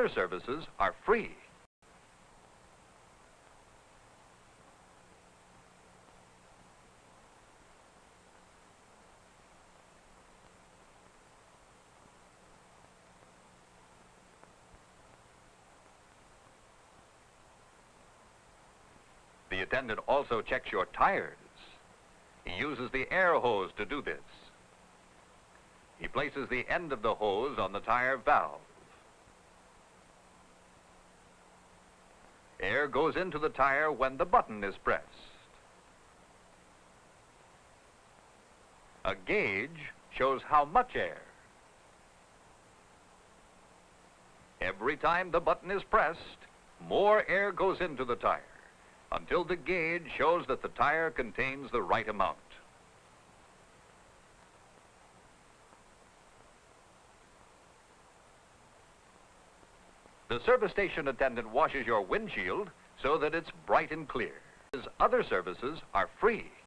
other services are free. The attendant also checks your tires. He uses the air hose to do this. He places the end of the hose on the tire valve. Air goes into the tire when the button is pressed. A gauge shows how much air. Every time the button is pressed, more air goes into the tire, until the gauge shows that the tire contains the right amount. The service station attendant washes your windshield so that it's bright and clear. His other services are free.